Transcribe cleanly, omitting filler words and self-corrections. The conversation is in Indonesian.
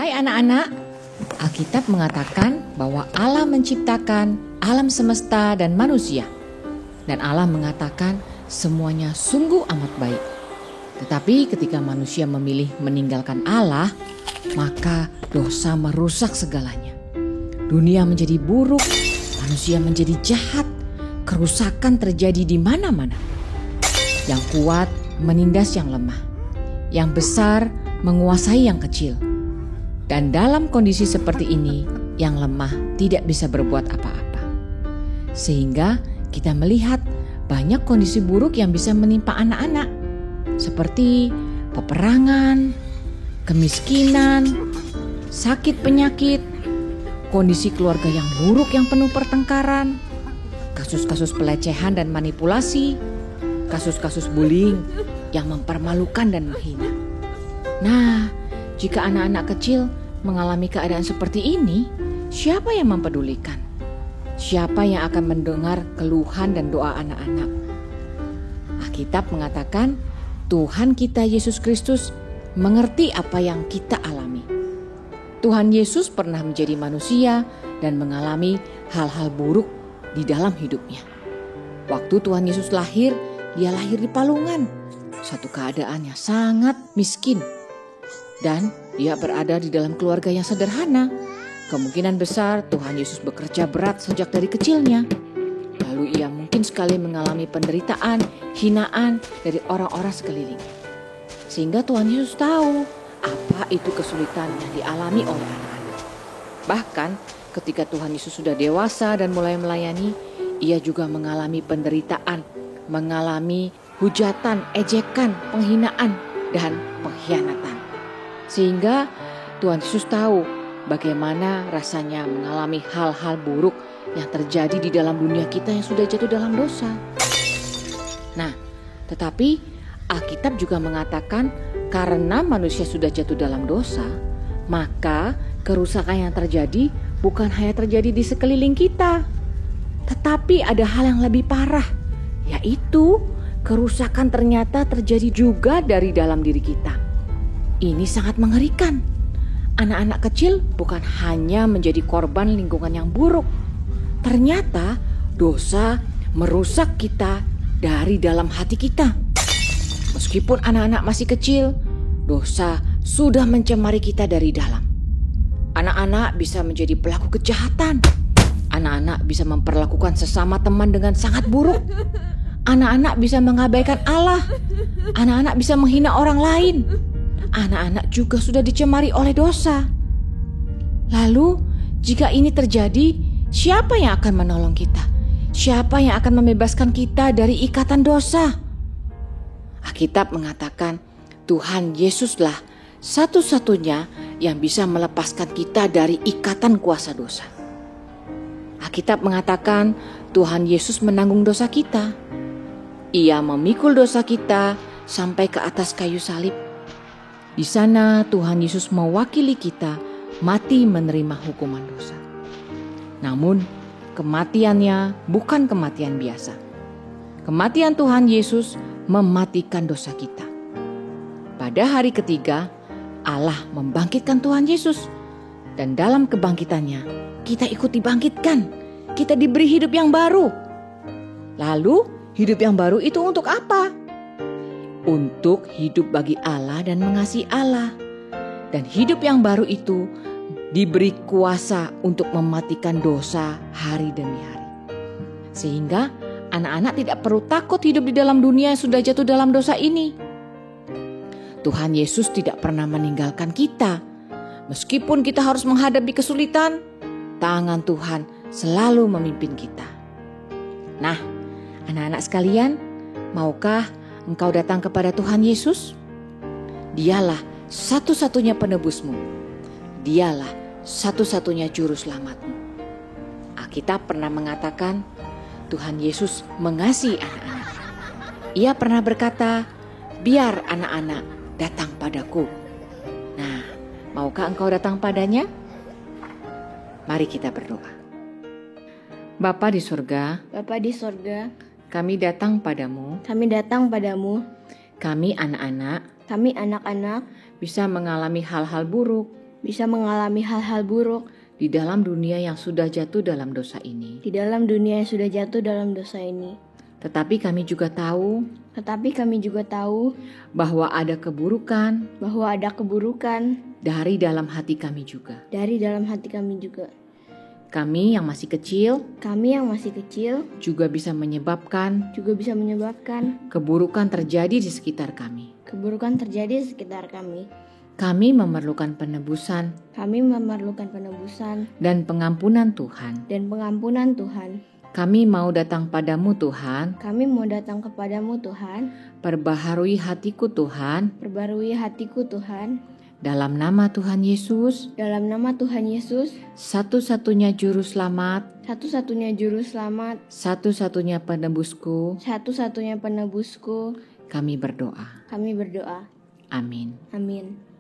Hai anak-anak, Alkitab mengatakan bahwa Allah menciptakan alam semesta dan manusia. Dan Allah mengatakan semuanya sungguh amat baik. Tetapi ketika manusia memilih meninggalkan Allah, maka dosa merusak segalanya. Dunia menjadi buruk, manusia menjadi jahat, kerusakan terjadi di mana-mana. Yang kuat menindas yang lemah, yang besar menguasai yang kecil. Dan dalam kondisi seperti ini, yang lemah tidak bisa berbuat apa-apa. Sehingga kita melihat banyak kondisi buruk yang bisa menimpa anak-anak, seperti peperangan, kemiskinan, sakit penyakit, kondisi keluarga yang buruk yang penuh pertengkaran, kasus-kasus pelecehan dan manipulasi, kasus-kasus bullying yang mempermalukan dan menghina. Nah, jika anak-anak kecil mengalami keadaan seperti ini, siapa yang mempedulikan? Siapa yang akan mendengar keluhan dan doa anak-anak? Alkitab mengatakan Tuhan kita Yesus Kristus mengerti apa yang kita alami. Tuhan Yesus pernah menjadi manusia dan mengalami hal-hal buruk di dalam hidupnya. Waktu Tuhan Yesus lahir, dia lahir di palungan, suatu keadaan yang sangat miskin. Dan dia berada di dalam keluarga yang sederhana. Kemungkinan besar Tuhan Yesus bekerja berat sejak dari kecilnya. Lalu ia mungkin sekali mengalami penderitaan, hinaan dari orang-orang sekeliling. Sehingga Tuhan Yesus tahu apa itu kesulitan yang dialami oleh anak-anak. Bahkan ketika Tuhan Yesus sudah dewasa dan mulai melayani, ia juga mengalami penderitaan, mengalami hujatan, ejekan, penghinaan, dan pengkhianatan. Sehingga Tuhan Yesus tahu bagaimana rasanya mengalami hal-hal buruk yang terjadi di dalam dunia kita yang sudah jatuh dalam dosa. Nah, tetapi Alkitab juga mengatakan karena manusia sudah jatuh dalam dosa, maka kerusakan yang terjadi bukan hanya terjadi di sekeliling kita, tetapi ada hal yang lebih parah, yaitu kerusakan ternyata terjadi juga dari dalam diri kita. Ini sangat mengerikan. Anak-anak kecil bukan hanya menjadi korban lingkungan yang buruk. Ternyata dosa merusak kita dari dalam hati kita. Meskipun anak-anak masih kecil, dosa sudah mencemari kita dari dalam. Anak-anak bisa menjadi pelaku kejahatan. Anak-anak bisa memperlakukan sesama teman dengan sangat buruk. Anak-anak bisa mengabaikan Allah. Anak-anak bisa menghina orang lain. Anak-anak juga sudah dicemari oleh dosa. Lalu, jika ini terjadi, siapa yang akan menolong kita? Siapa yang akan membebaskan kita dari ikatan dosa? Alkitab mengatakan Tuhan Yesuslah satu-satunya yang bisa melepaskan kita dari ikatan kuasa dosa. Alkitab mengatakan Tuhan Yesus menanggung dosa kita. Ia memikul dosa kita sampai ke atas kayu salib. Di sana Tuhan Yesus mewakili kita mati menerima hukuman dosa. Namun kematiannya bukan kematian biasa. Kematian Tuhan Yesus mematikan dosa kita. Pada hari ketiga Allah membangkitkan Tuhan Yesus. Dan dalam kebangkitannya kita ikut dibangkitkan. Kita diberi hidup yang baru. Lalu hidup yang baru itu untuk apa? Untuk hidup bagi Allah dan mengasihi Allah. Dan hidup yang baru itu diberi kuasa untuk mematikan dosa hari demi hari. Sehingga anak-anak tidak perlu takut hidup di dalam dunia yang sudah jatuh dalam dosa ini. Tuhan Yesus tidak pernah meninggalkan kita. Meskipun kita harus menghadapi kesulitan, tangan Tuhan selalu memimpin kita. Nah, anak-anak sekalian, maukah engkau datang kepada Tuhan Yesus? Dialah satu-satunya penebusmu. Dialah satu-satunya juru selamatmu. Alkitab pernah mengatakan Tuhan Yesus mengasihi anak-anak. Ia pernah berkata, biar anak-anak datang padaku. Nah, maukah engkau datang padanya? Mari kita berdoa. Bapa di surga, kami datang padamu. Kami anak-anak Kami anak-anak bisa mengalami hal-hal buruk, bisa mengalami hal-hal buruk di dalam dunia yang sudah jatuh dalam dosa ini. di dalam dunia yang sudah jatuh dalam dosa ini. Tetapi kami juga tahu bahwa ada keburukan dari dalam hati kami juga. Kami yang masih kecil juga bisa menyebabkan keburukan terjadi di sekitar kami. Kami memerlukan penebusan dan pengampunan Tuhan. Kami mau datang padamu Tuhan. Perbaharui hatiku Tuhan. Dalam nama Tuhan Yesus. Satu-satunya juru selamat. Satu-satunya penebusku. Kami berdoa. Amin.